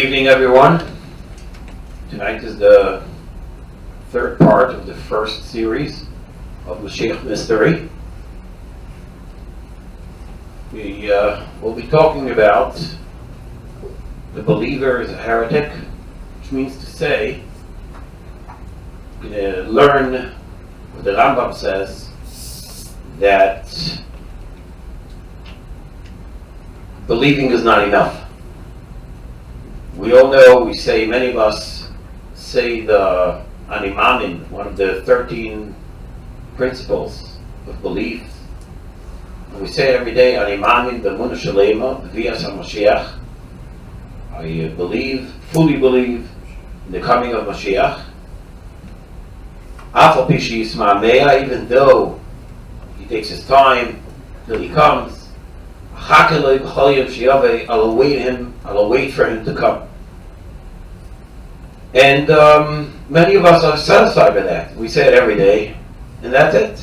Good evening, everyone. Tonight is the third part of the first series of Moshiach Mystery. We will be talking about the believer is a heretic, which means to say, we're going to learn what the Rambam says, that believing is not enough. We all know, many of us say the Animamin, one of the 13 principles of belief. And we say it every day, Animamin, the Munah Shalema, V'yas HaMoshiach. I fully believe in the coming of Moshiach. Afal Pishi Yisma Meya, even though he takes his time till he comes, I'll await for him to come. And many of us are satisfied with that. We say it every day, and that's it.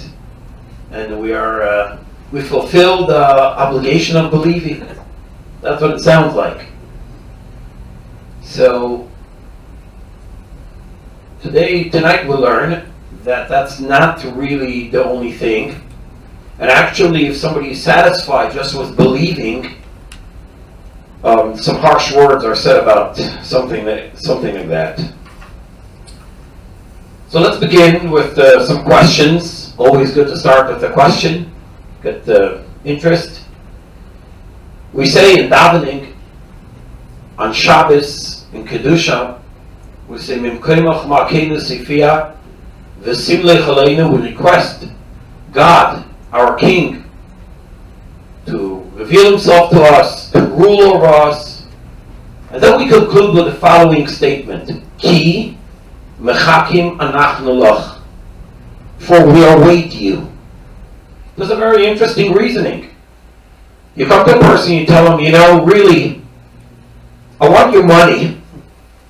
And we fulfill the obligation of believing. That's what it sounds like. So tonight we'll learn that that's not really the only thing. And actually, if somebody is satisfied just with believing, some harsh words are said about something like that. So let's begin with some questions. Always good to start with a question, get the interest. We say in davening, on Shabbos, in Kedusha, we say, we request God, our King, to reveal himself to us, to rule over us. And then we conclude with the following statement: Ki mechakim anachnu lach, for we await you. There's a very interesting reasoning. You come to a person, you tell him, really, I want your money.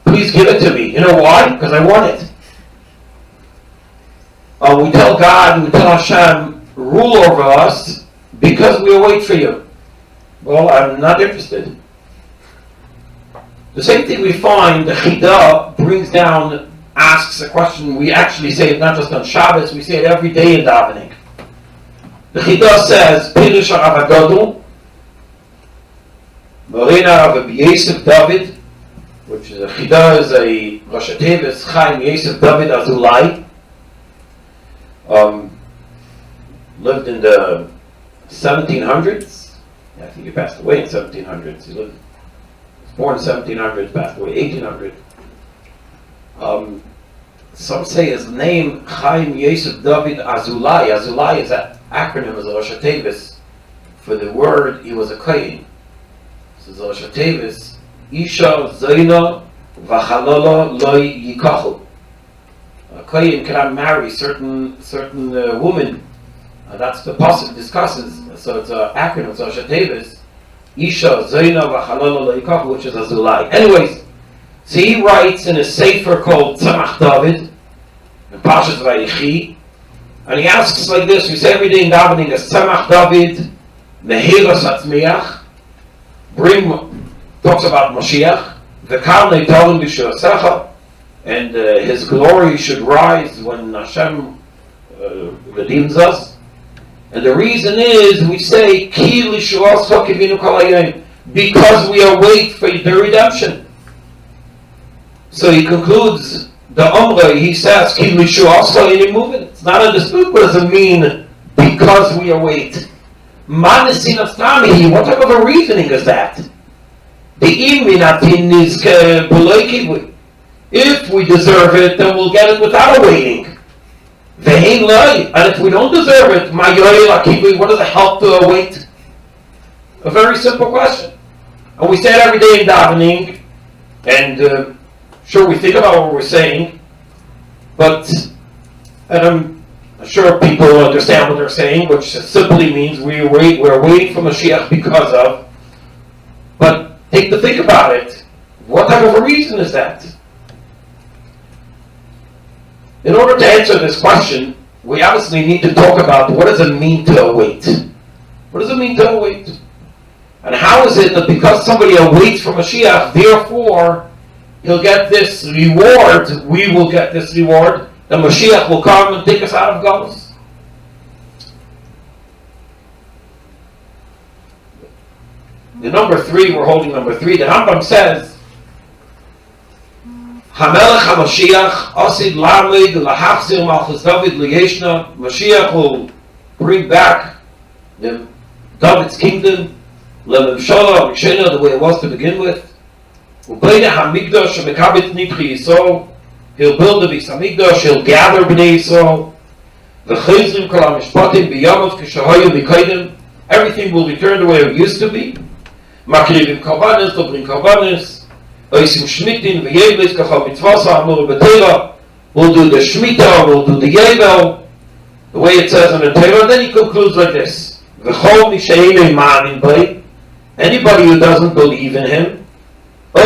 Please give it to me. You know why? Because I want it. We tell God, we tell Shem, rule over us because we await for you. Well, I'm not interested. The same thing we find, the Chidah brings down, asks a question. We actually say it not just on Shabbos, we say it every day in davening. The Chidah says, Pirush Rav Agadol, Morena Rav Yosef David, which is a Chidah, is a Rosh Tevis Chaim Yosef David Azulai, lived in the 1700s. I think he passed away in 1700s. He was born in 1700s, passed away 1800. Some say his name, Chaim Yosef David Azulai. Azulai is an acronym, as a Rosh Tevis, for the word he was a Kohen. So the Rosh Tevis, Isha Zaina V'Chalala Loi Yikachu. A Kohen cannot marry certain women. That's the pasuk discusses. So it's an acronym. So Rosh Tevis, Isha Zaina V'Chalala Loi Yikachu, which is Azulai. Anyways, so he writes in a sefer called Tzemach David, in Parshas Vayechi, and he asks like this. We say every day in davening, as Tzemach David Mehiras Atzmiach, talks about Moshiach, V'kal Neitarim B'Shuasecha, and his glory should rise when Hashem redeems us. And the reason is, we say, Ki L'Shuascha Kivinu Kol Hayom, because we await for the redemption. So he concludes the Umrah, he says, Ki L'Shuascha Inimuvin. It's not a dispute. What does it mean, because we await? Manasin Astami, what type of a reasoning is that? The Iminatin is Beloikibui. If we deserve it, then we'll get it without awaiting. And if we don't deserve it, what does it help to await? A very simple question. And we say it every day in davening, and sure, we think about what we're saying, and I'm sure people understand what they're saying, which simply means we're waiting for Mashiach because of. But think about it. What type of a reason is that? In order to answer this question, we obviously need to talk about what does it mean to await. What does it mean to await? And how is it that because somebody awaits for Mashiach, therefore he'll get this reward, we will get this reward, that Mashiach will come and take us out of Galus? The number 3, we're holding number 3. The Rambam says, Hamelech HaMashiach Asid Lamed Lahachzir Malchus David Liyeshna. Mashiach will bring back David's kingdom, Lememshala Rishena, the way it was to begin with. Ubeina HaMikdash Shemekabit Nitchi Yisrael. He'll build the Beis HaMikdash, he'll gather Bnei Yisrael. V'chizrim Kol HaMishpatim B'yamav Kishahayu B'kaidim. Everything will return the way it used to be. Makrivim Karbanis, they'll bring Karbanis. Oisim Shmitin, V'yelis, Kachal Mitzvasa, Amur B'Teira. We'll do the Shemitah, we'll do the Yevel, the way it says in the Torah. And then he concludes like this: V'chol Mishe'enei Ma'amin B'ei. Anybody who doesn't believe in him, or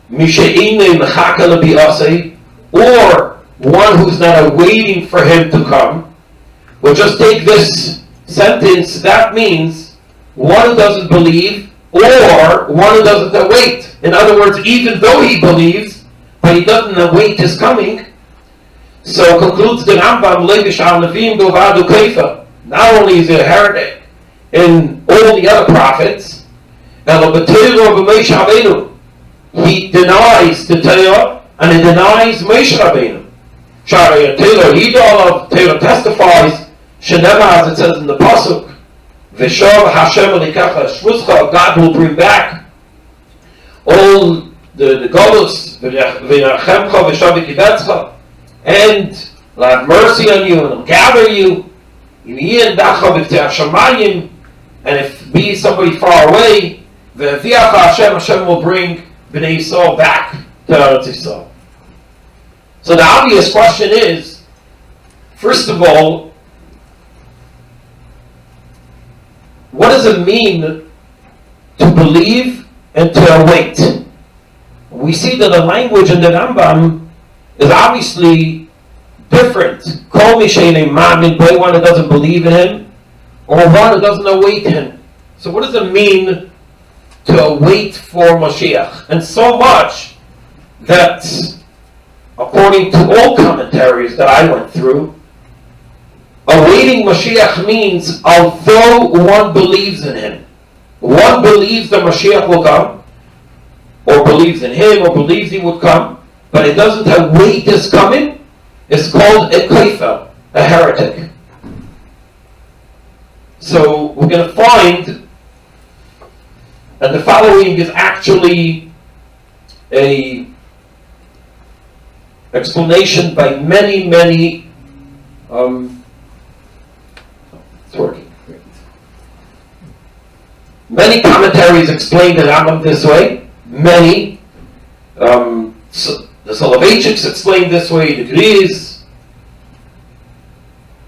Mishe'enei Mechaka L'Bi'asei, or one who's not awaiting for him to come. We'll just take this sentence. That means one who doesn't believe, or one who doesn't await. In other words, even though he believes, but he doesn't await his coming. So concludes the Rambam, not only is he a heretic in all the other prophets, he denies the Torah, and he denies Moshe Rabbeinu. Torah testifies, Shenema, as it says in the Pasuk, God will bring back all the Golus, and will have mercy on you, and will gather you, and if be somebody far away, Hashem will bring Bnei Yisrael back to Eretz Yisrael. So the obvious question is, first of all, what does it mean to believe and to await? We see that the language in the Rambam is obviously different. Call me Sheinei Ma'amin B'ei, one who doesn't believe in him, or one who doesn't await him. So what does it mean to await for Moshiach? And so much that, according to all commentaries that I went through, awaiting Mashiach means, although one believes in him, one believes that Mashiach will come, or believes in him, or believes he would come, but it doesn't await his coming, it's called a kafir, a heretic. So we're going to find that the following is actually a explanation by many it's working. Many commentaries explain the Rambam this way. Many. The Soloveitchiks explain this way, the Greeks.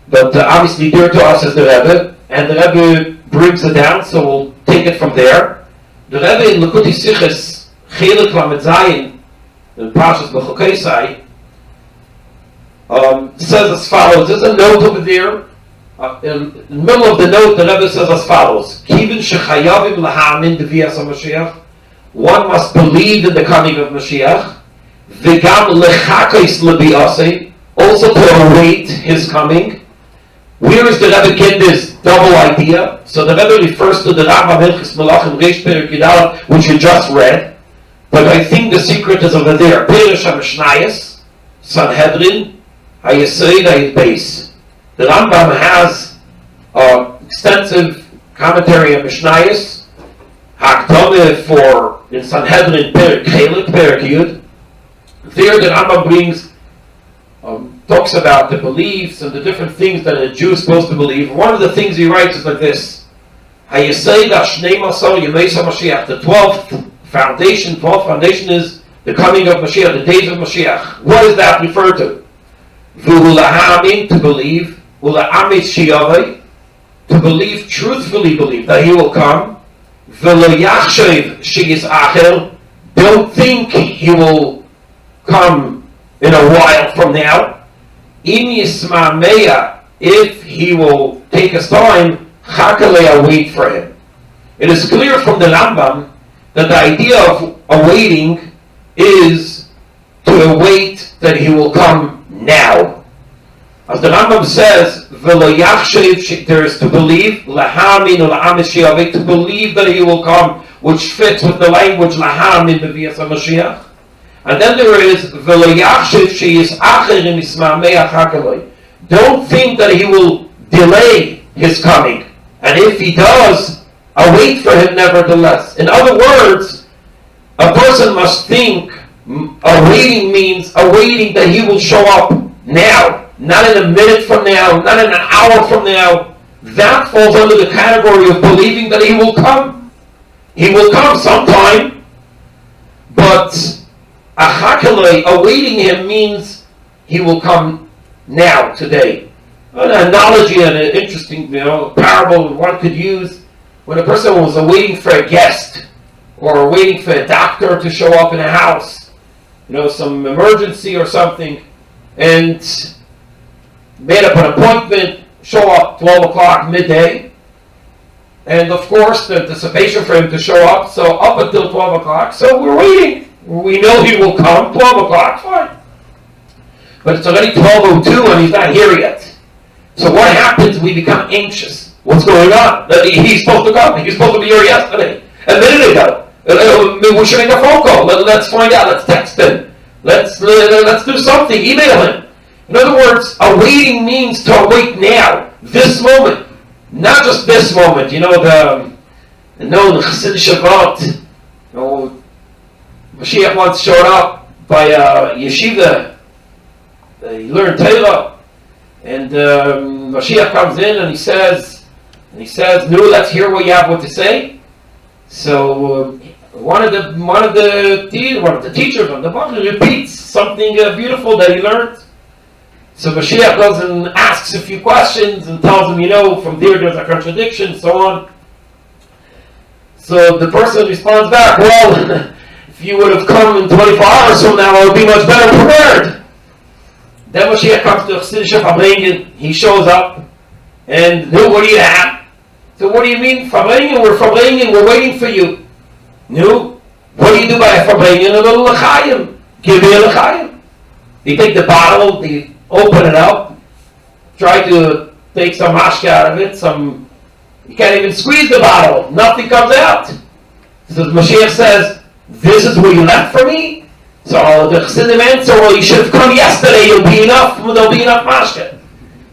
But obviously dear to us is the Rebbe. And the Rebbe brings it down, so we'll take it from there. The Rebbe in Likutei Sichos, Chelik Lamed Zayin, in Parshas B'Chokosai, says as follows. There's a note over there. In the middle of the note, the Rebbe says as follows: Kivin shechayavim lahamin b'vias HaMashiach. One must believe in the coming of Mashiach. V'gam lechakos l'biasei, also to await his coming. Where is the Rebbe get this double idea? So the Rebbe refers to the Rambam Hilchos Melachim Reish Perek Yudalef, which you just read. But I think the secret is over there. Perush HaMishnayos, Sanhedrin, HaYesod HaYidbeis. The Rambam has extensive commentary on Mishnayos, Hakdameh for in Sanhedrin Perek Chelik, Perek Yud. There the Rambam brings, talks about the beliefs and the different things that a Jew is supposed to believe. One of the things he writes is like this: HaYesod HaShnei Masar Yemei HaMashiach. The 12th foundation is the coming of Mashiach, the days of Mashiach. What does that refer to? V'hu lahamin, to believe. Ula'amis shiyavai, to believe, truthfully believe that he will come. V'lo yachshev sheyis acher, don't think he will come in a while from now. Im yismameya, if he will take his time, chakalei, wait for him. It is clear from the Rambam that the idea of awaiting is to await that he will come now. As the Rambam says, there is to believe, to believe that he will come, which fits with the language lahamin b'vias HaMashiach. And then there is, don't think that he will delay his coming. And if he does, await for him nevertheless. In other words, a person must think awaiting means awaiting that he will show up now, not in a minute from now, not in an hour from now. That falls under the category of believing that he will come. He will come sometime, but awaiting him means he will come now, today. An analogy and an interesting parable one could use, when a person was waiting for a guest or waiting for a doctor to show up in a house, some emergency or something, and made up an appointment, show up 12 o'clock midday, and of course the anticipation for him to show up, so up until 12 o'clock, so we're waiting. We know he will come, 12 o'clock, fine. But it's already 12:02 and he's not here yet. So what happens? We become anxious. What's going on? He's supposed to come. He's supposed to be here yesterday. A minute ago. We should make a phone call. Let's find out. Let's text him. Let's do something. Email him. In other words, awaiting means to await now. This moment. Not just this moment. The Chassid Shabbat. Moshiach once showed up by a yeshiva. He learned Torah. And Moshiach comes in and he says, "No, let's hear what you have to say." So one of the teachers on the Baal repeats something beautiful that he learned. So Moshiach goes and asks a few questions and tells him, from there's a contradiction, so on. So the person responds back, "Well, if you would have come in 24 hours from now, I would be much better prepared." Then Moshiach comes to Chassidische Verbringen, he shows up, and what do you have? So what do you mean, Verbringen? We're waiting for you. No? What do you do by a Verbringen? A little l'chaim. Give me a l'chaim. You take the bottle, you open it up, try to take some mashka out of it, you can't even squeeze the bottle, nothing comes out. So Moshiach says, "This is what you left for me?" So the Chassidim answer, "Well, you should have come yesterday, there'll be enough mashka."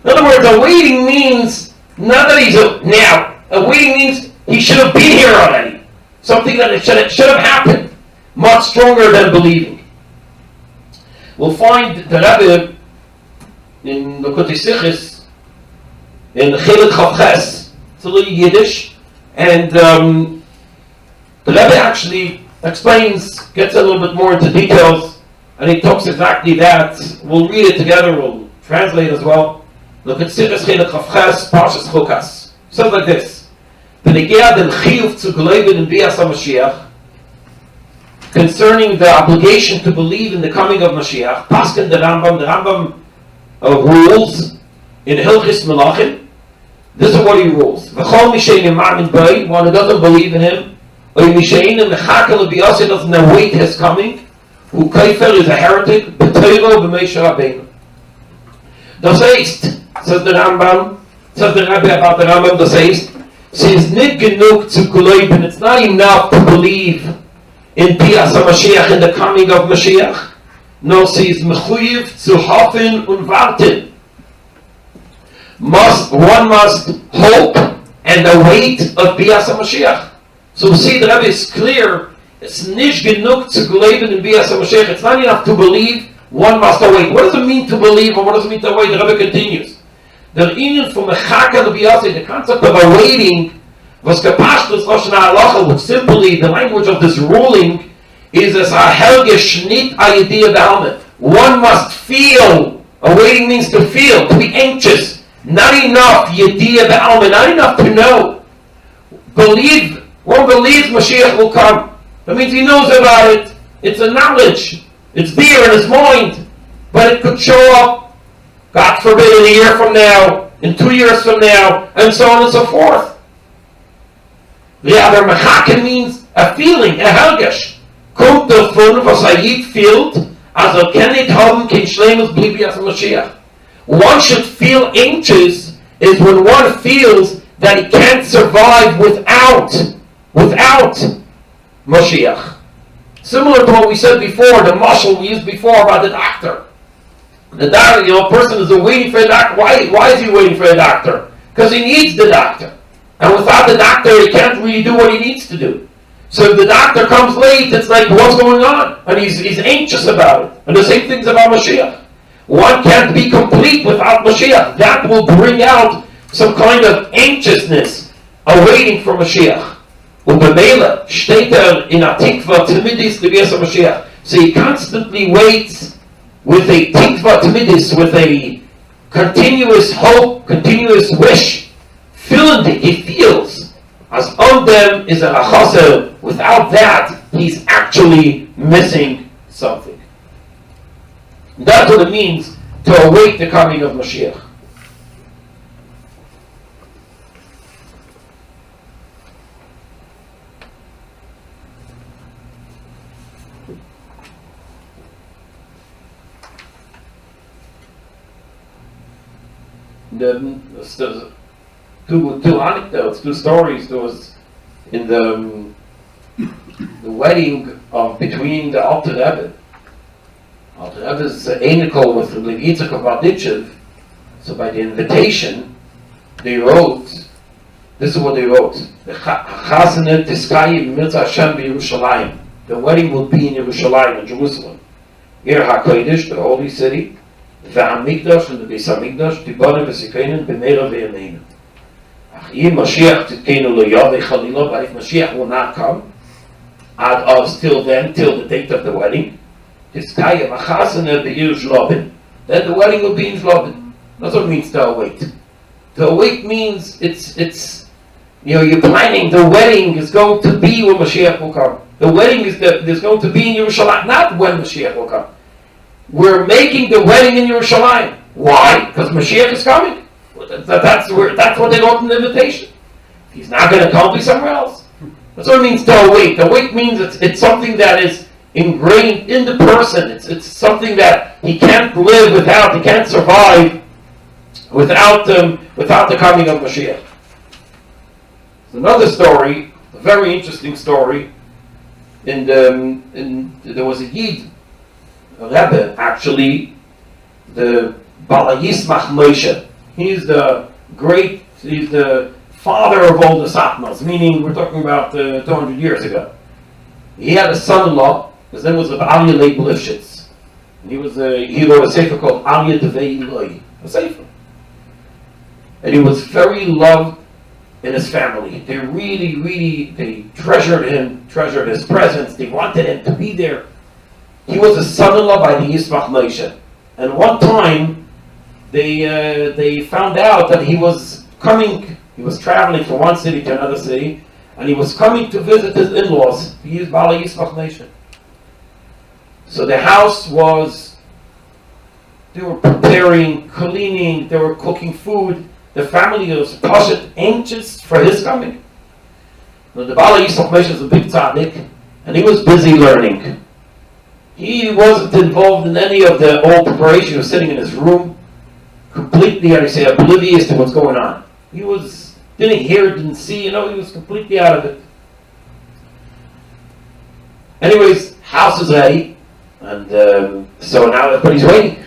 In other words, awaiting means not that he's now. Awaiting means he should have been here already. Something that should have happened. Much stronger than believing. We'll find the Rebbe in the Kutei Sichos, in the Chelik Chavches, it's a little Yiddish, and the Rebbe actually gets a little bit more into details, and he talks exactly that. We'll read it together, we'll translate as well. Look at Sichos Chelik Chavches, Parshas Chukas. It says like this: "V'negea den chiyuv zu glauben in bias HaMashiach," concerning the obligation to believe in the coming of Mashiach, Paskin the Rambam rules in Hilchis Melachim. This is what he rules: V'chol mishein imamin bei, one who doesn't believe in him, or mishein mechakel b'yaseh, doesn't await his coming, who kaifer is a heretic, b'teiro b'Moshe Rabbeinu. Das heißt, says the Rebbe about the Rambam, das heißt, sie ist nicht genug zu glauben, it's not enough to believe in Bias HaMashiach, in the coming of Mashiach. No, sie ist mechuyev zu hoffen und warten. One must hope and await of Bias HaMashiach. So we see the Rebbe is clear, it's nicht genug zu glauben in Bias HaMashiach, it's not enough to believe, one must await. What does it mean to believe, and what does it mean to await? The Rebbe continues. The union from the concept of awaiting, was kapashtus Lashon HaHalacha, which simply the language of this ruling is as a helge shnit ayidiyah b'almet. One must feel. Awaiting means to feel, to be anxious. Not enough yidiyah b'almet, not enough to know. Believe. One believes Mashiach will come. That means he knows about it. It's a knowledge. It's there in his mind. But it could show up, God forbid, in a year from now, in 2 years from now, and so on and so forth. The other Mechaken means a feeling, a Helgesh. Kommt davon, was Jid fühlt, also kann nicht haben kein Schleimus blieb as Moshiach. One should feel anxious is when one feels that he can't survive without Moshiach. Similar to what we said before, the mashal we used before about the doctor. The doctor, a person is waiting for a doctor. Why is he waiting for a doctor? Because he needs the doctor. And without the doctor, he can't really do what he needs to do. So if the doctor comes late, it's like, what's going on? And he's anxious about it. And the same thing's about Moshiach. One can't be complete without Moshiach. That will bring out some kind of anxiousness, awaiting for Moshiach. Ubemela, steht in a tikva timidis levias Moshiach. So he constantly waits with a tikva timidis, with a continuous hope, continuous wish, feeling it. He feels as on them is a chaser. Without that, he's actually missing something. That's what it means to await the coming of Mashiach. There's two anecdotes, two stories. There was in the wedding between the Alter Rebbe. Alter Rebbe's anical with the Levi of Chabad-Lubavitch. So by the invitation, they wrote, this is what they wrote: the Chasene Tiskayim Mirza Shem Yerushalayim. The wedding will be in Yerushalayim, in Jerusalem. Ir HaKodesh, the holy city. The Hamikdash and the Beis Hamikdash, Tibane v'Sikeinen b'meira v'yameinu. If Moshiach Tzidkenu lo yaveh chalila, but if Moshiach will not come, ad us till then, till the date of the wedding, Tiskayim achasene b'yir Shlobin. Then the wedding will be in Shlobin. That's what it means to await. To await means it's you're planning. The wedding is going to be when Moshiach will come. The wedding is going to be in Yerushalayim, not when Moshiach will come. We're making the wedding in Yerushalayim. Why? Because Mashiach is coming. That's what they wrote in the invitation. If he's not going to come, be somewhere else. That's what it means to await. Await means it's something that is ingrained in the person. It's something that he can't live without. He can't survive without the coming of Mashiach. There's another story, a very interesting story. There was a Yid, a Rebbe, actually, the Baal Moshe. He's the father of all the Satmas, meaning we're talking about 200 years ago. He had a son-in-law, his name was Aliyah Leib Lifshitz. And he wrote a sefer called Aliyah Devei Eloi, a sefer. And he was very loved in his family. They really treasured him, treasured his presence. They wanted him to be there. He was a son-in-law by the Moshiach Moshe. And one time, they found out that he was traveling from one city to another city, and he was coming to visit his in-laws. He is Baal Moshiach Moshe. So the house they were preparing, cleaning, they were cooking food. The family was anxious for his coming. Now, the Baal Moshiach Moshe is a big tzaddik, and he was busy learning. He wasn't involved in any of the old preparation. He was sitting in his room, completely, oblivious to what's going on. He didn't hear, didn't see, he was completely out of it. Anyways, house is ready, and so now everybody's waiting.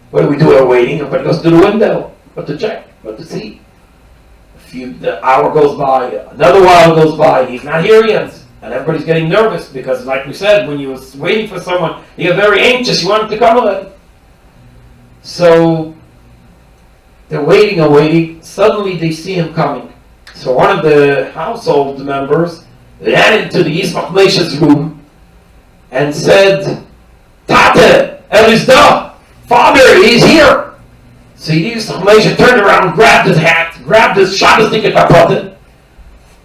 What do we do while waiting? Everybody goes to the window, what to check, what to see. The hour goes by, another while goes by, he's not here yet. And everybody's getting nervous because, like we said, when you was waiting for someone, you get very anxious, you want him to come already. So they're waiting and waiting. Suddenly they see him coming. So one of the household members ran into the Moshiach Moshe's room and said, "Tate, is da. Father, he's here." So the Moshiach Moshe turned around, grabbed his hat, grabbed his Shabbos ticket kapote,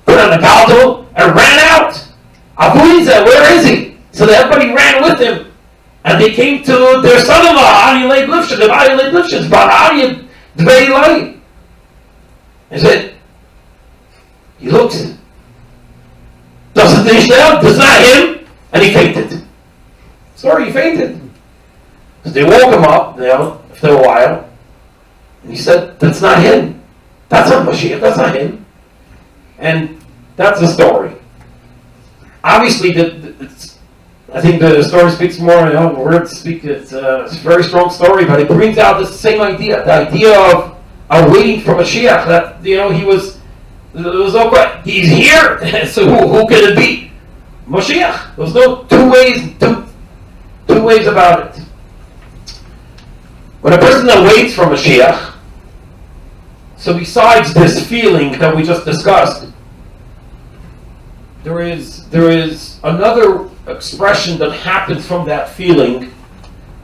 put on the galto, and ran out. Abuiza, where is he? So everybody ran with him. And they came to their son-in-law, Aliyah Leib Lifshitz, the Aliyah Leib Lifshitz, but Aliyah Devei Eloi. He said, he looks, ist nicht er, das ist not him, and he fainted. Sorry, he fainted. So they woke him up, after a while, and he said, that's not him. That's not Moshiach, that's not him. And that's the story. Obviously, I think the story speaks more, words speak, it's a very strong story, but it brings out the same idea, the idea of waiting for Mashiach, that, he was, there was no question, he's here, so who can it be? Moshiach. There was no two ways about it. When a person that waits for Mashiach, so besides this feeling that we just discussed, there is another expression that happens from that feeling,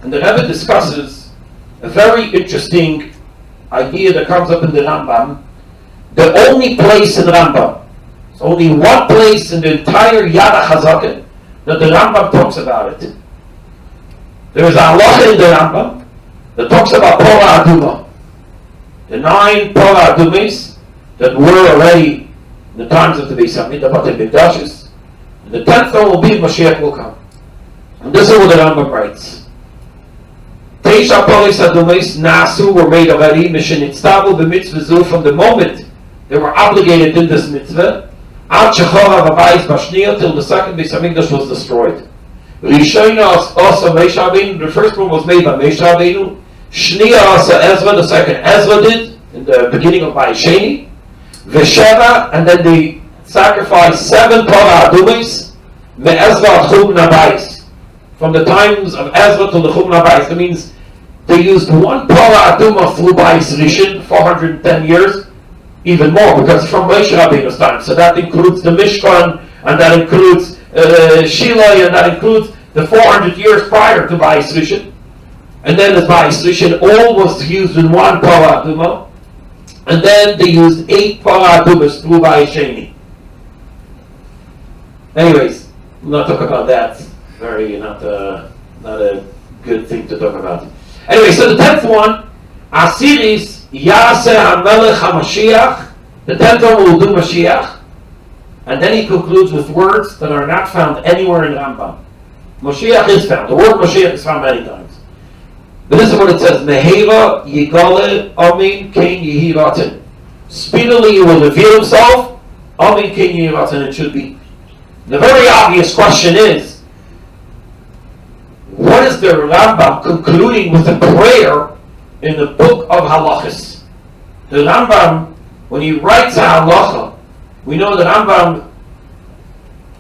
and the Rebbe discusses a very interesting idea that comes up in the Rambam. The only place in the Rambam, it's only one place in the entire Yad HaChazaken that the Rambam talks about it. There is a halacha in the Rambam that talks about Pora Aduma. The 9 Pora Adumis that were already in the times of the Beis Hamikdash, the Mikdashes. And the 10th one will be Mashiach will come. And this is what the Rambam writes. Teisha Poris Adumis Nasu were made already, Mishenitztavu b'mitzvah zu, from the moment they were obligated in this mitzvah, Al Shechora V'Bayis Bashniya, till the second Beis Hamikdash was destroyed. Rishona also Moshe Rabbeinu, the first one was made by Moshe Rabbeinu. Shniya also Ezra, the second Ezra did, in the beginning of Bayis Sheni. Vesheva, and then they sacrificed 7 Pora Adumis, Me'ezra Chum Nabayis. From the times of Ezra to the Chum Nabayis. That means they used 1 Pora Aduma through Bayis Rishon, 410 years, even more, because from Moshe Rabbeinu's time. So that includes the Mishkan, and that includes Shiloh, and that includes the 400 years prior to Bayis Rishon. And then the Bayis Rishon, all was used in 1 Pora Aduma. And then they used 8 Pora Adumas through Bayis Sheni. Anyways, we'll not talk about that. Very not a good thing to talk about. Anyway, so the 10th one, Asiris Yaseh HaMelech HaMashiach. The 10th one will do Mashiach. And then he concludes with words that are not found anywhere in Rambam. Moshiach is found. The word Moshiach is found many times. But this is what it says: Mehera Yigale Amin Kein Yehi Ratzon. Speedily he will reveal himself. Amin Kein Yehi Ratzon. It should be. The very obvious question is, what is the Rambam concluding with a prayer in the book of Halachas? The Rambam, when he writes a halacha, we know that Rambam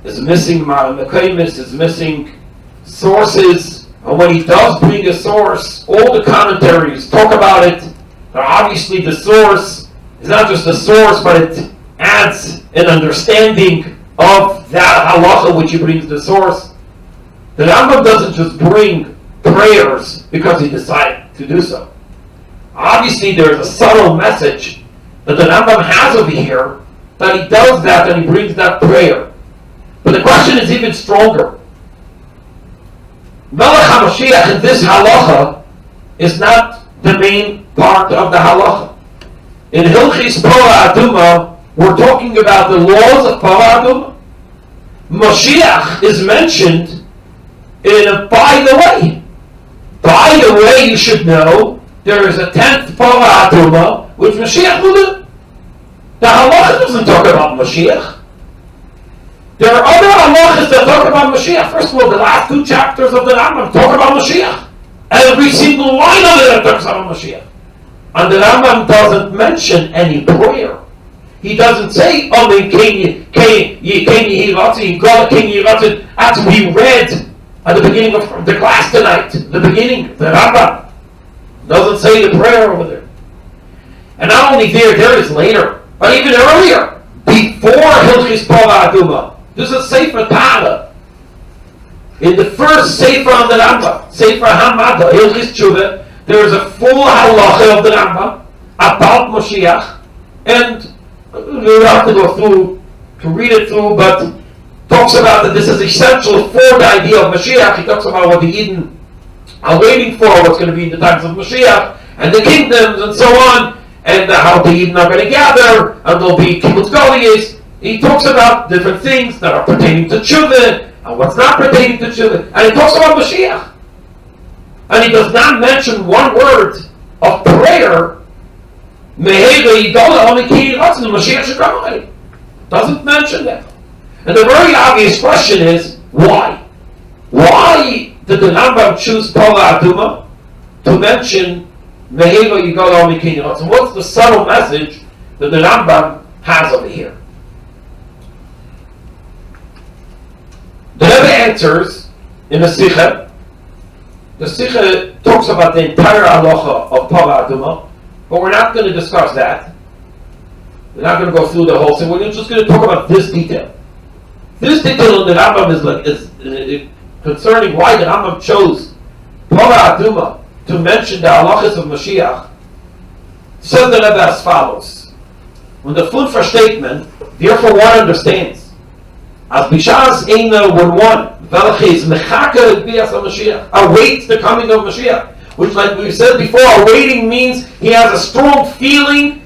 is missing Mekaymis, is missing sources. And when he does bring a source, all the commentaries talk about it. Now obviously the source is not just a source, but it adds an understanding of that halacha which he brings the source. The Rambam doesn't just bring prayers because he decided to do so. Obviously there's a subtle message that the Rambam has over here, that he does that and he brings that prayer. But the question is even stronger. Melech HaMashiach in this halacha is not the main part of the halacha. In Hilchis Pora Aduma, we're talking about the laws of Pora Aduma. Moshiach is mentioned in a by the way. By the way, you should know there is a 10th Pora Aduma which Moshiach will do. The halacha doesn't talk about Moshiach. There are other halachas that talk about Moshiach. First of all, the last 2 chapters of the Rambam talk about Moshiach. Every single line of it talks about Moshiach. And the Rambam doesn't mention any prayer. He doesn't say, Amen, Ken Yehi Ratzon, Geula Ken Yehi Ratzon, as we read at the beginning of the class tonight. The beginning, the Rambam doesn't say the prayer over there. And not only there is later, but even earlier, before Hilchis Pora Aduma. This is Sefer Tara. In the first Sefer on the Rambam, Sefer Hamada, Hilchis Tshuva, there is a full halacha of the Rambam about Moshiach, and we don't have to go through to read it through, but talks about that this is essential for the idea of Mashiach. He talks about what the Eden are waiting for, what's going to be in the times of Mashiach, and the kingdoms, and so on, and how the Eden are going to gather, and there'll be kibbutz galuyos. He talks about different things that are pertaining to tshuva and what's not pertaining to tshuva, and he talks about Moshiach. And he does not mention one word of prayer. Mezeritch, the Moshiach should come already. Doesn't mention that. And the very obvious question is, why? Why did the Rambam choose Torah Aduma to mention Mezeritch Yigol Amikin? And what's the subtle message that the Rambam has over here? The Rebbe answers in the Sikha. The Sikha talks about the entire halacha of Torah Aduma, but we're not going to discuss that. We're not going to go through the whole thing. We're just going to talk about this detail. This detail in the Rambam is concerning why the Rambam chose Torah Aduma to mention the halachas of Moshiach. Says the Rebbe as follows: when the food for statement, therefore one understands, as Bishas Eina when one Velchis Mechaka Bias Mashiach awaits the coming of Mashiach, which, like we said before, awaiting means he has a strong feeling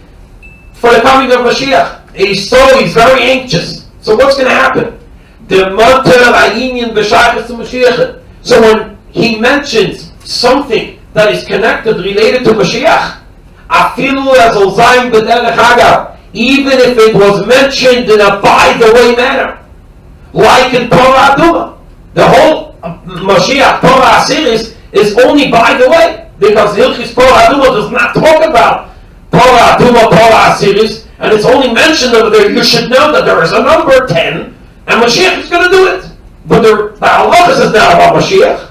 for the coming of Mashiach. He's very anxious. So what's going to happen? So when he mentions something that is connected, related to Mashiach, even if it was mentioned in a by-the-way manner, like in Torah Aduma, the whole Moshiach Torah series is only by the way, because Hilchis Torah Aduma does not talk about Torah Aduma, Torah series, and it's only mentioned over there. You should know that there is a number 10, and Moshiach is going to do it. But the halachas is not about Moshiach.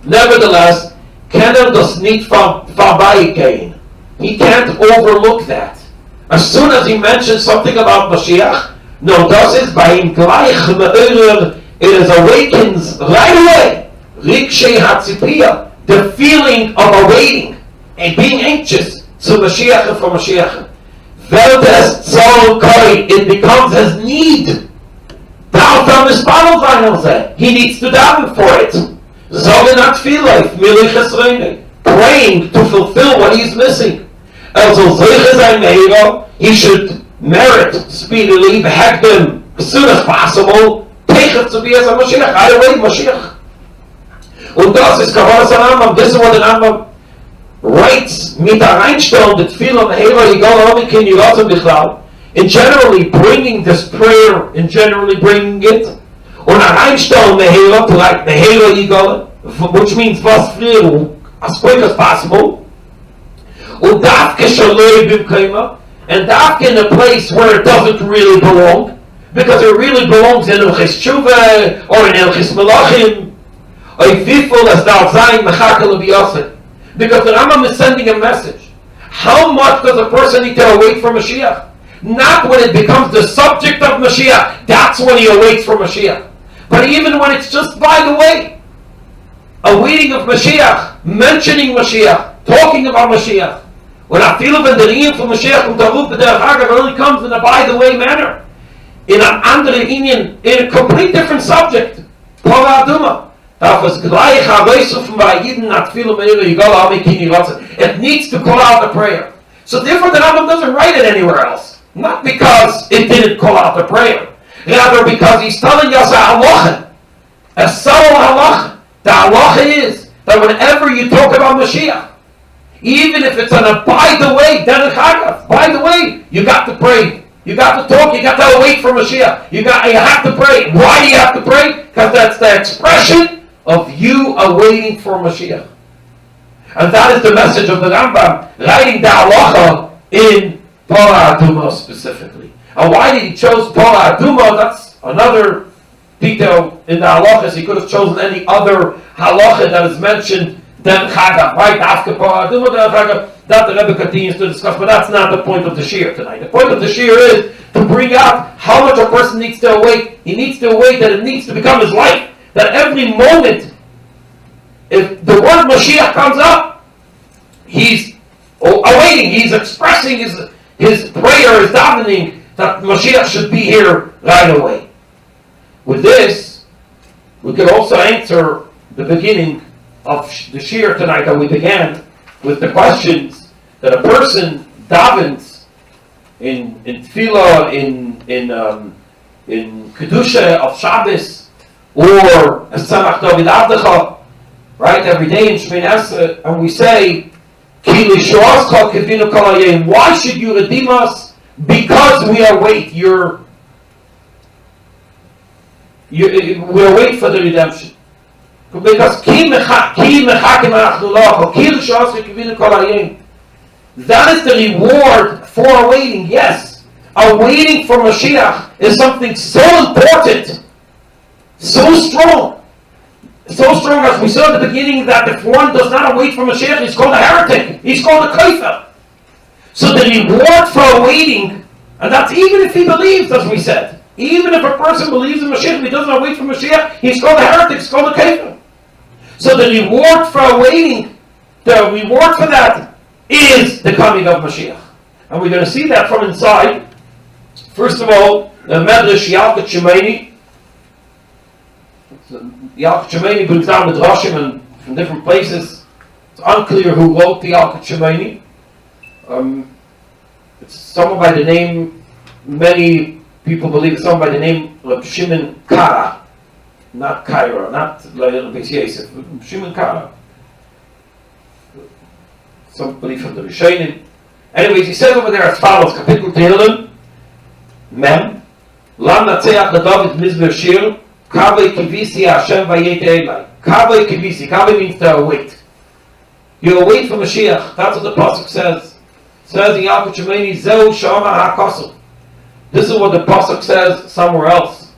Nevertheless, Kenner does need Fabayikein. He can't overlook that. As soon as he mentions something about Moshiach, no, does it by him gleich it is awakens right away Rikshei Hatzipiyah, the feeling of awaiting and being anxious to Mashiach and for Mashiach. It becomes his need. He needs to daven for it. Praying to fulfill what he's missing. He should merit speedily, hekdim, as soon as possible, to be as a Moshiach, right away Moshiach. This is what the Rambam writes, mit reinstellen, the tefillah, Mezeritch Yigol Amikin Yiratzim Bichlal, in generally bringing this prayer, in generally bringing it, und reinstellen Mezeritch, like Mezeritch Yigol, which means was früher, as quick as possible, und dafke shaloi bimkeima, and dafke in a place where it doesn't really belong, because it really belongs in Ilchis Tshuva or in Ilchis Melachim. Because the Rambam is sending a message. How much does a person need to await for Mashiach? Not when it becomes the subject of Mashiach. That's when he awaits for Mashiach. But even when it's just by the way, awaiting of Mashiach, mentioning Mashiach, talking about Mashiach. When I feel of the Riyim for Mashiach, it only comes in a by the way manner. In an andere Indian, in a complete different subject. Torah Aduma. It needs to call out the prayer. So therefore the Rambam doesn't write it anywhere else. Not because it didn't call out the prayer. Rather because he's telling us a halacha. A subtle halacha. The halacha is that whenever you talk about Mashiach, even if it's on a by the way, by the way, you got to pray. You got to talk, you got to wait for Mashiach. You have to pray. Why do you have to pray? Because that's the expression of you awaiting for Mashiach. And that is the message of the Rambam, writing the halacha in Torah Aduma specifically. And why did he choose Torah Aduma? That's another detail in the halachas. He could have chosen any other halacha that is mentioned than Chagav, right? After Torah Aduma, then Chagav. That the Rebbe continues to discuss, but that's not the point of the Shiur tonight. The point of the Shiur is to bring out how much a person needs to await. He needs to await that it needs to become his life. That every moment, if the word Moshiach comes up, he's awaiting, he's expressing his prayer, his davening, that Moshiach should be here right away. With this, we could also answer the beginning of the Shiur tonight that we began with the questions that a person davens Tefillah, in Kedusha of Shabbos, or as Tanach David Avdecha, right? Every day in P1S3, and we say, Ki lishoascha kivinu kol hayom. Why should you redeem us? Because we await we await for the redemption. Because ki mechakim anachnu lach, ki lishoascha kivinu kol hayom. That is the reward for awaiting. Yes, awaiting for Moshiach is something so important, so strong. So strong, as we saw at the beginning, that if one does not await for Moshiach, he's called a heretic. He's called a kafir. So the reward for awaiting, and that's even if he believes, as we said. Even if a person believes in Moshiach, if he doesn't await for Moshiach, he's called a heretic, he's called a kafir. So the reward for awaiting, the reward for that is the coming of Moshiach. And we're going to see that from inside. First of all, the Mezeritch Yalkut Shemini. Yalkut Shemini brings down the Rishonim and from different places. It's unclear who wrote the Yalkut Shemini. It's someone by the name, many people believe it's someone by the name of Shimon Kara. Not Kaira, not Rabbi Yosef, Shimon Kara. Some believe from the Rishonim. Anyways, he says over there as follows, Kapitel Tehillim, Mem, Lam Natzeach LeDavid Mizber Shir, Kavei Kivisi Hashem Vayet Elai. Kavei Kivisi, Kavei means to await. You await for Mashiach. That's what the Pasuk says. It says in Yalkut Shemini, Zeu Shama HaKosel. This is what the Pasuk says somewhere else.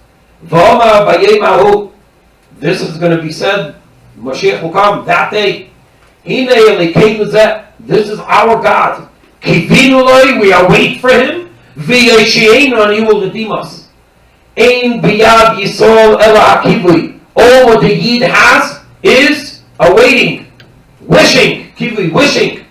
V'oma Vayei Mahu. This is going to be said, Mashiach will come that day. Hine Elikeinu Zeh. This is our God. Kivinu Loi, we await for Him. V'yoshienu, and He will redeem us. Ein biyad Yisroel ela akivui. All what the Yid has is awaiting, wishing, kivui, wishing.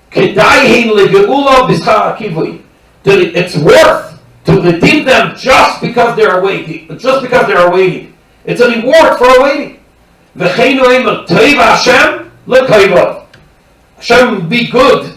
Kedaihin legeula b'schar akivui. It's worth to redeem them just because they're awaiting. Just because they're awaiting. It's a reward for awaiting. V'cheinu emer tov Hashem lekayvod. Hashem be good,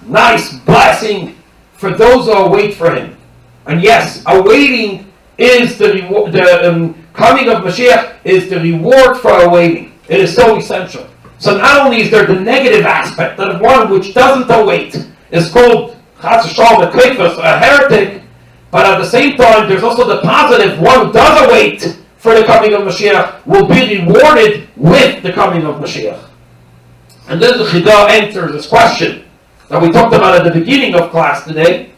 nice, blessing for those who await for Him. And yes, awaiting is the reward. The coming of Mashiach is the reward for awaiting. It is so essential. So not only is there the negative aspect that one which doesn't await is called Chas v'Shalom a kafir, a heretic, but at the same time there's also the positive. One who does await for the coming of Mashiach will be rewarded with the coming of Mashiach. And then the Chidah answers this question that we talked about at the beginning of class today.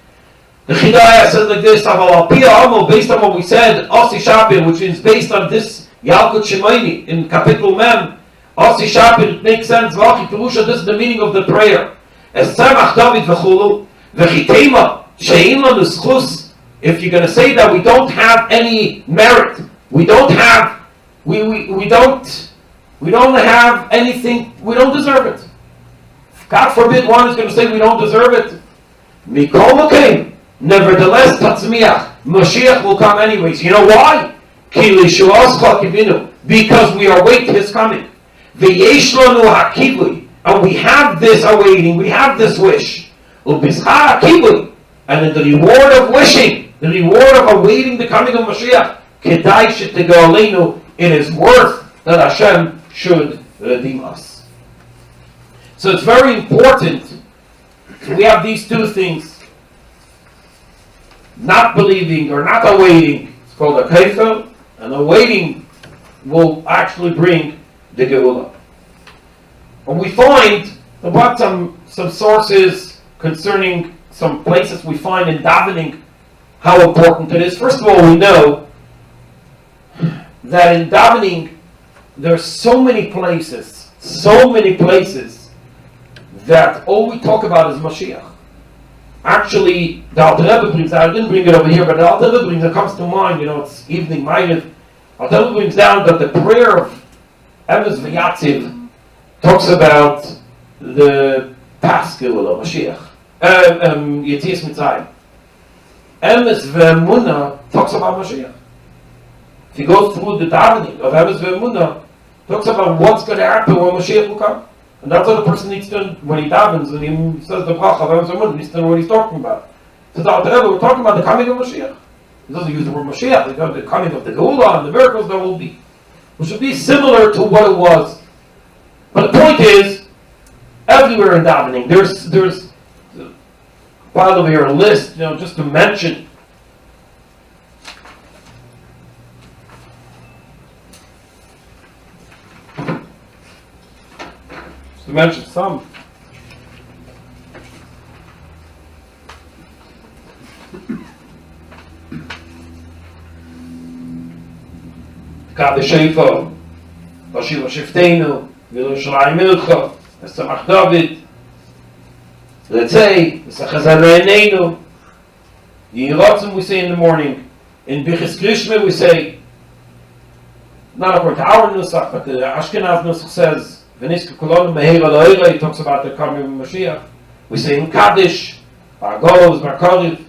The Chidah says like this, based on what we said, Osi Shapir, which is based on this Yalkut Shemini in Kapitel Mem, Osi Shapir, it makes sense, V'achi Perusha, this is the meaning of the prayer. Es Tzemach David V'chulu, V'chitema, She'im Lanu Zchus. If you're going to say that we don't have any merit, we don't have anything, we don't deserve it. God forbid one is going to say we don't deserve it. Mikol Mokeim. Nevertheless, Tatzmiach, Moshiach will come anyways. You know why? Because we await His coming. And we have this awaiting, we have this wish. And in the reward of wishing, the reward of awaiting the coming of Moshiach, it is worth that Hashem should redeem us. So it's very important. So we have these two things. Not believing or not awaiting, it's called a kafir, and awaiting will actually bring the Geula. And we find about some sources concerning some places we find in davening how important it is. First of all, we know that in davening there's so many places that all we talk about is Mashiach. Actually, the Alter Rebbe brings down, I didn't bring it over here, but the Alter Rebbe brings, it comes to mind, it's evening, Maggid. Alter Rebbe brings down that the prayer of Emes V'Yatziv talks about the past Geula, Mashiach, Yetzias Mitzrayim. Emes V'Emunah talks about Mashiach. If you go through the davening of Emes V'Emunah, talks about what's going to happen when Mashiach will come. And that's what the person needs to, when he davens and he says the bracha of Emes V'Emunah, he needs to know what he's talking about. So the Alter Rebbe, we're talking about the coming of Moshiach. He doesn't use the word Moshiach, he's talking about the coming of the Geula and the miracles that will be. Which should be similar to what it was. But the point is, everywhere in davening, there's by the way, a list, just to mention. Just to mention some. Kadeshayfo, Moshiach Shiftenu, Yerushalayim Milcha, Esamach David. Let's say, Yirotzim we say in the morning. In Bichis Krishma we say, not according to our Nusach, but the Ashkenaz Nusach says, V'niska Kolonu Meheir Aloira, he talks about the coming of Moshiach. We say in Kaddish, Bargolos, Barkoriv.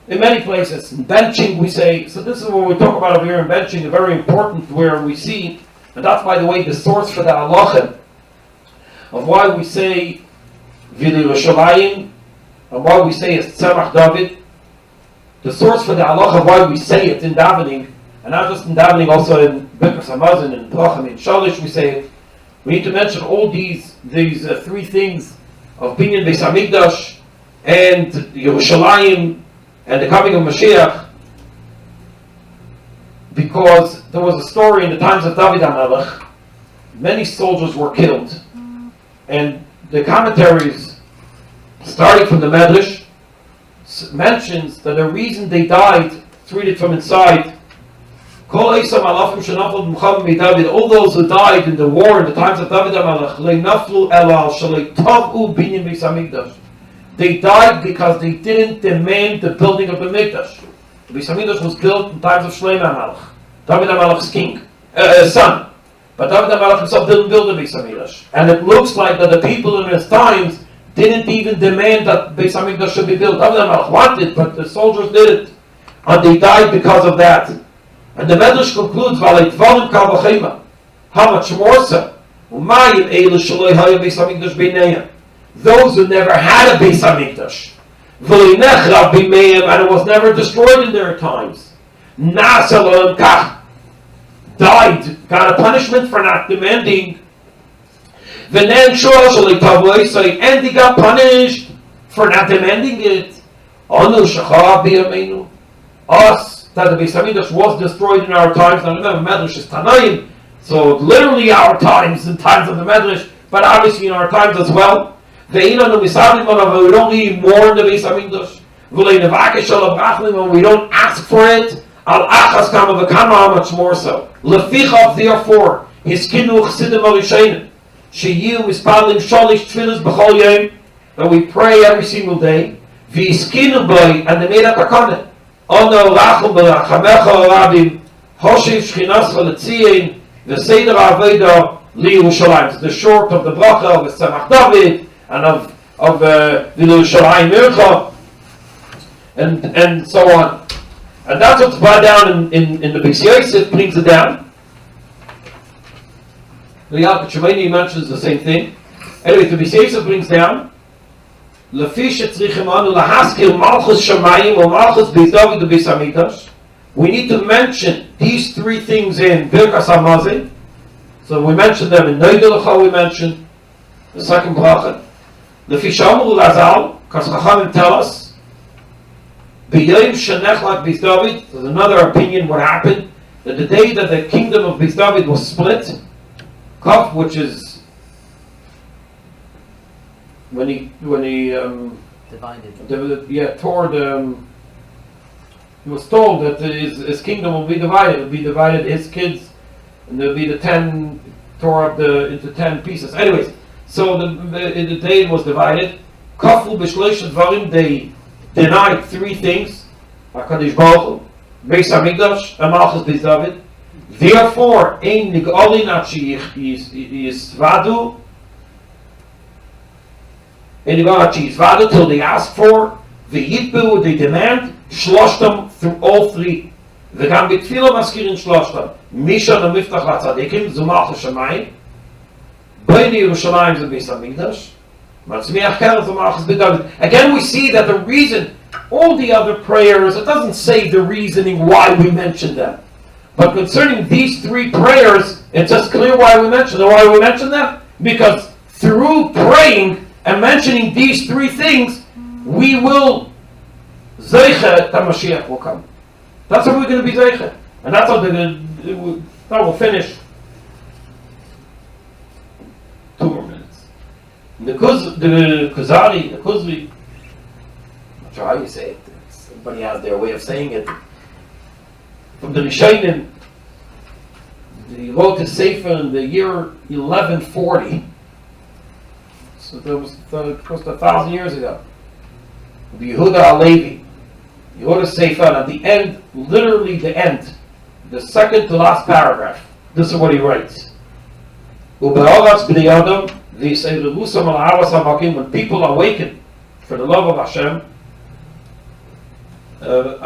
In many places, in benching we say, so this is what we talk about over here in benching, very important where we see, and that's by the way the source for the halachah of why we say Vili Yerushalayim, and why we say it's Tzemach David. The source for the halacha of why we say it in davening, and not just in davening, also in Birkas Hamazon and Brachim in Shalish we say it. We need to mention all these three things of Binyan Beis Hamikdash and Yerushalayim and the coming of Mashiach, because there was a story in the times of David HaMelech. Many soldiers were killed, and the commentaries, starting from the Mezeritch, mentions that the reason they died, let's read it from inside, all those who died in the war in the times of David HaMelech, they died because they didn't demand the building of the Mikdash. The Beis Hamikdash was built in times of Shlomo HaMelech, David HaMelech's son. But David HaMelech himself didn't build the Beis Hamikdash. And it looks like that the people in his times didn't even demand that Beis Hamikdash should be built. David HaMelech wanted, but the soldiers did it. And they died because of that. And the Mezeritch concludes, how much more so? Those who never had a Beis Hamikdash, and it was never destroyed in their times, died, got a punishment for not demanding, and he got punished for not demanding it. Us, that the Beis Hamikdash was destroyed in our times. Now remember, Mezeritch is Tanaim, so literally our times, in times of the Mezeritch, but obviously in our times as well. We don't need more in the Beis Hamikdash. We don't ask for it. How much more so? Therefore, his kinuch sidim arishenim, sheyu mispalim shalish tefillas b'chol yom, that we pray every single day. V'yiskinu b'y, and they made a takana. Ono rachum b'rachamecha rabim, hoshiv shchinascha l'tziyin, v'seder aveda liYerushalayim. The short of the bracha of Tzemach David and of the Yerushalayim Mircha, and so on. And that's what's brought down in the Beis Yosef, brings it down. The Yalkut Shemini mentions the same thing. Anyway, the Beis Yosef brings down, Lefi shetzrichim anu lahaskil malchus shamayim or malchus Beis David Beis Hamikdash. We need to mention these three things in Birkas Hamazon. So we mentioned them in Neidelecha, we mentioned the second bracha. Lefi shamru lazal, because Chachamim tell us, B'yom shenechlak Beis David, there's another opinion what happened, that the day that the kingdom of Beis David was split, Kaf, which is when he divided. Toward he was told that his kingdom will be divided. It will be divided, his kids, and there'll be the 10 tore up into 10 pieces. Anyways, so the day it was divided. Kafu b'shlosh dvarim, they denied three things: HaKadosh Baruch Hu, Beis Hamikdash, and Malchus Beis David. Therefore, ein nig'olin ad sheyisvadu, till they ask for, v'yitbu, they demand, shloshtam, through all three. V'gam b'tfilo maskirin shloshtam, mishan ha'miftach latzadikim, zu Malchus Shamayim, b'nei Yerushalayim zu Beis Hamikdash, Again, we see that the reason, all the other prayers, it doesn't say the reasoning why we mention them. But concerning these three prayers, it's just clear why we mention them. Why we mention them? Because through praying and mentioning these three things, we will zeiche that Mashiach will come. That's what we're going to be zeiche. And that's what we'll finish. 2 more minutes. The Kuzari, the Kuzri, I'm not sure how you say it. Everybody has their way of saying it. From the Rishonim, he wrote his Sefer in the year 1140. So that was close to 1,000 years ago. The Yehuda Levi. He wrote a Sefer, and at the end, literally the end, the second to last paragraph, this is what he writes. When people awaken for the love of Hashem, it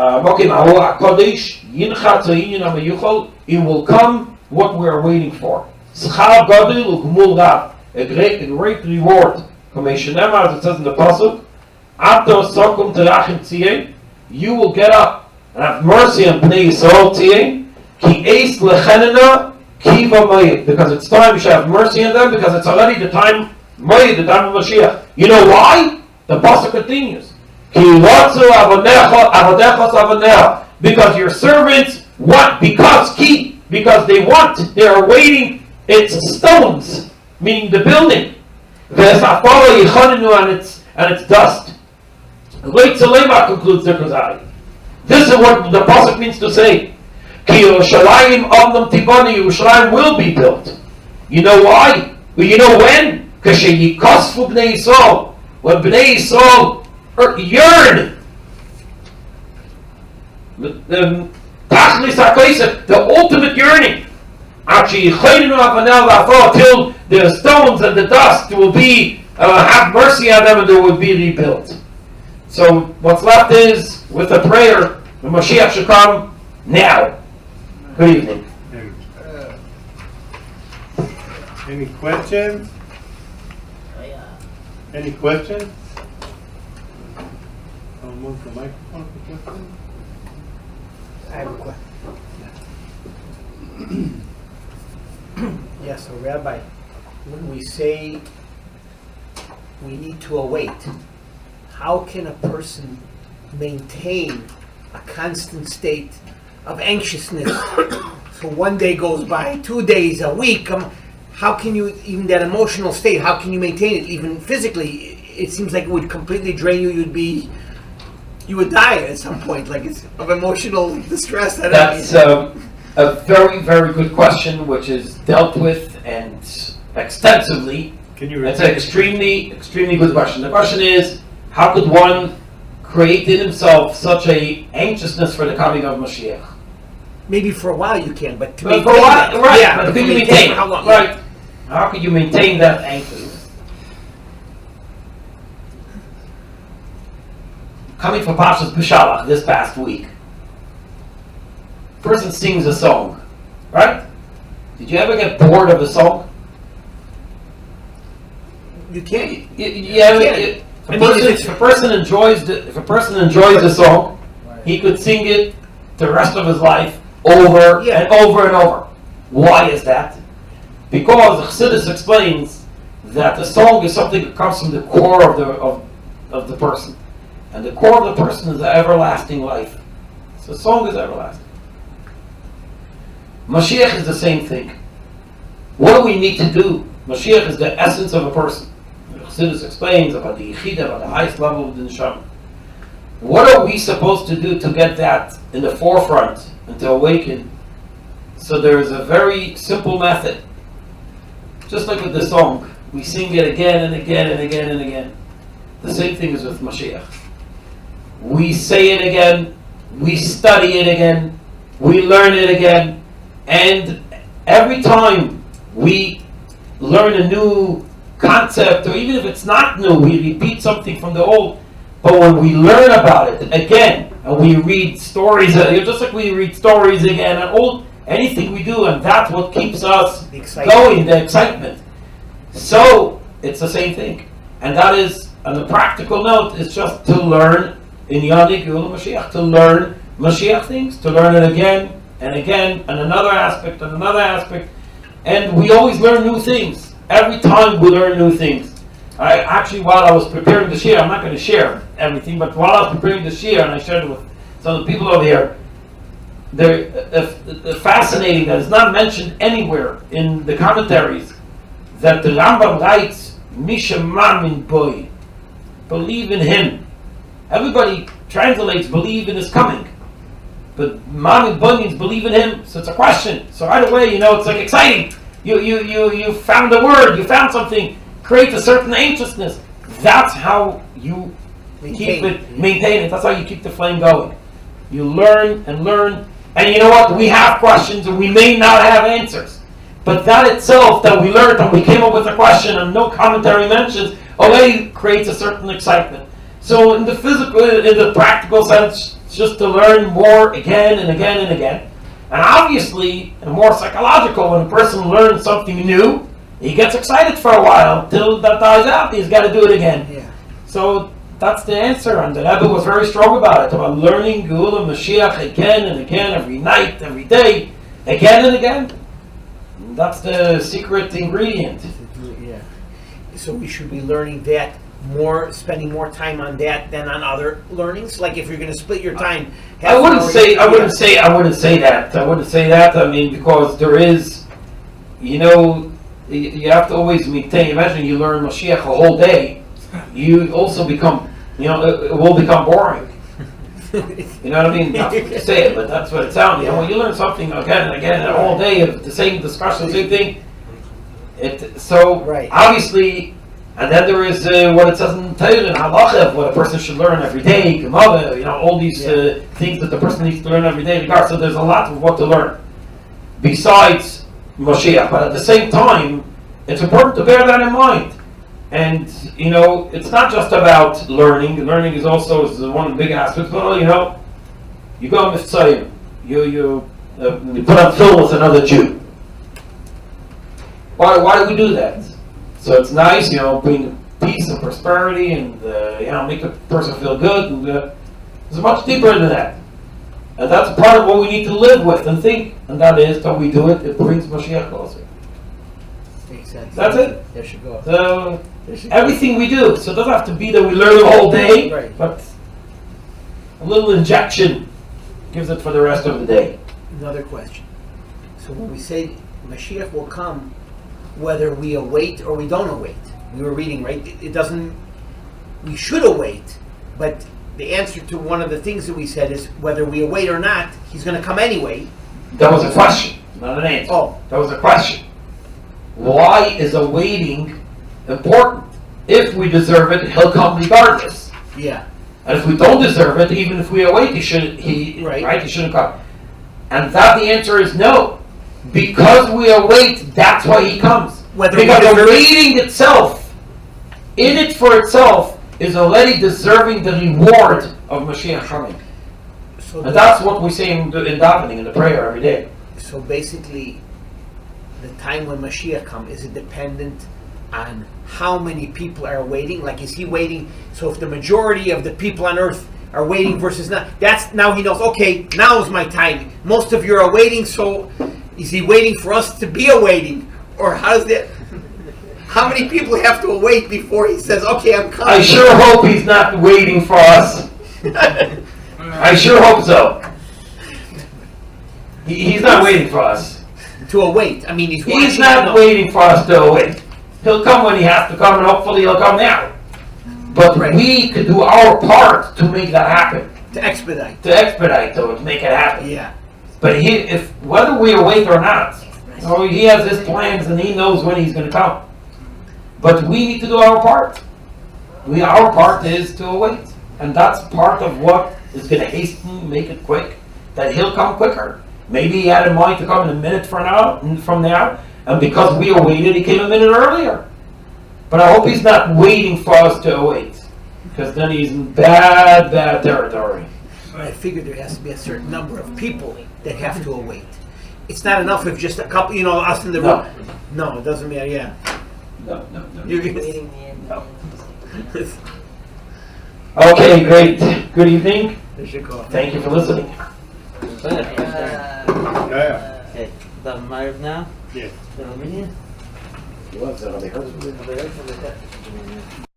will come what we are waiting for. A great reward. As it says in the Pasuk, you will get up and have mercy on Bnei Yisrael, because it's time you should have mercy on them, because it's already the time of Mashiach. You know why? The Pasuk continues. Because your servants want, because they want, they are waiting, it's stones, meaning the building. And it's dust. Wait till Levi concludes the Kuzari. This is what the Pasuk means to say. Yerushalayim will be built. You know why? Well, you know when? When Bnei Yisrael yearn, the ultimate yearning, till the stones and the dust will be have mercy on them and they will be rebuilt. So what's left is, with a prayer, the Moshiach should come now. Good evening. Any questions? Any questions? I'll move the microphone for questions. I have a question. Yes, so Rabbi, when we say we need to await, how can a person maintain a constant state of anxiousness? So one day goes by, 2 days, a week. How can you, even that emotional state, how can you maintain it even physically? It seems like it would completely drain you. You would die at some point, like it's of emotional distress. That's a very, very good question, which is dealt with and extensively. It's an extremely, extremely good question. The question is, how could one create in himself such a anxiousness for the coming of Mashiach? Maybe for a while you can, but to But maintain for a while, that, right? yeah, But to can you maintain maintain? how long? Right? How could you maintain that anxiousness? Coming from Pashas B'Shalach this past week, person sings a song, right? Did you ever get bored of a song? You can't. If a person enjoys the song, he could sing it the rest of his life over and over and over. Why is that? Because Chassidus explains that the song is something that comes from the core of the person, and the core of the person is the everlasting life. So the song is everlasting. Mashiach is the same thing. What do we need to do? Mashiach is the essence of a person. Chassidus explains about the Yechida, about the highest level of the Neshama. What are we supposed to do to get that in the forefront and to awaken? So there is a very simple method. Just like with the song, we sing it again and again and again and again. The same thing is with Mashiach. We say it again, we study it again, we learn it again, and every time we learn a new concept, or even if it's not new, we repeat something from the old. But when we learn about it again, and we read stories, just like we read stories again, and anything we do, and that's what keeps us going, the excitement. So, it's the same thing. And that is, on the practical note, is just to learn in Yoni Geula Mashiach, to learn Mashiach things, to learn it again and again, and another aspect, and another aspect. And we always learn new things. Every time we learn new things. While I was preparing the Shiur, I'm not going to share everything, but while I was preparing the Shiur, and I shared it with some of the people over here, they're fascinating that it's not mentioned anywhere in the commentaries that the Rambam writes, Misha Mamin Boy, believe in him. Everybody translates believe in his coming. But Mamin Boy means believe in him, so it's a question. So right away, it's like exciting. You found a word, you found something, create a certain anxiousness. That's how you maintain it. That's how you keep the flame going. You learn and learn. And you know what? We have questions and we may not have answers. But that itself, that we learned and we came up with a question and no commentary mentions, already creates a certain excitement. So in the practical sense, it's just to learn more again and again and again. And obviously, and more psychological, when a person learns something new, he gets excited for a while till that dies out. He's got to do it again. Yeah. So that's the answer, and the Rebbe was very strong about it, about learning Geula Mashiach again and again, every night, every day, again and again. And that's the secret ingredient. Yeah. So we should be learning that more, spending more time on that than on other learnings. Like if you're going to split your time, I wouldn't say that. I mean, because there is, you have to always maintain. Imagine you learn Moshiach a whole day, you also become, it will become boring. You know what I mean? Not to say it, but that's what it sounds. When you learn something again and again, and all day of the same discussion, same thing. Obviously, and then there is what it says in Torah and Halacha, what a person should learn every day, Gemora, all these things that the person needs to learn every day. So there's a lot of what to learn besides Moshiach. But at the same time, it's important to bear that in mind. And, it's not just about learning. Learning is also one of the big aspects. But, you go Mitzrayim. You put on film with another Jew. Why do we do that? So it's nice, bring peace and prosperity and, make the person feel good. And it's much deeper than that. And that's part of what we need to live with and think. And that is, that we do it, it brings Moshiach closer. Makes sense. That's it. There should go. So, everything we do. So it doesn't have to be that we learn the whole day, right. But a little injection gives it for the rest of the day. Another question. So when we say Mashiach will come, whether we await or we don't await, we were reading, right? It doesn't, we should await, but the answer to one of the things that we said is whether we await or not, he's going to come anyway. That was a question, not an answer. Oh. That was a question. Why is awaiting important? If we deserve it, he'll come regardless. Yeah. And if we don't deserve it, even if we await, he shouldn't come. And that the answer is no. Because we await, that's why he comes. Because awaiting itself, in it for itself, is already deserving the reward of Mashiach coming. So and that's what we say in davening, in the prayer every day. So basically, the time when Mashiach comes, is it dependent on how many people are waiting? Like, is he waiting? So if the majority of the people on earth are waiting versus not, that's now he knows, okay, now is my time. Most of you are waiting, so is he waiting for us to be awaiting? Or how's that? How many people have to await before he says, okay, I'm coming? I sure hope he's not waiting for us. I sure hope so. He's not waiting for us. To await. I mean, he's not waiting for us to await. He'll come when he has to come, and hopefully he'll come now. But we could do our part to make that happen. To expedite. To make it happen. Yeah. But whether we await or not, he has his plans and he knows when he's going to come. But we need to do our part. Our part is to await. And that's part of what is going to hasten, make it quick, that he'll come quicker. Maybe he had in mind to come in a minute from now, and because we awaited, he came a minute earlier. But I hope he's not waiting for us to await, because then he's in bad territory. I figured there has to be a certain number of people that have to await. It's not enough if just a couple, us in the room. No, it doesn't matter, yeah. No. You're waiting the end. No. Okay, great. Good evening. Thank Thank you for listening. Yeah. Okay, the Marv now? Yes. The Romanian? You want that?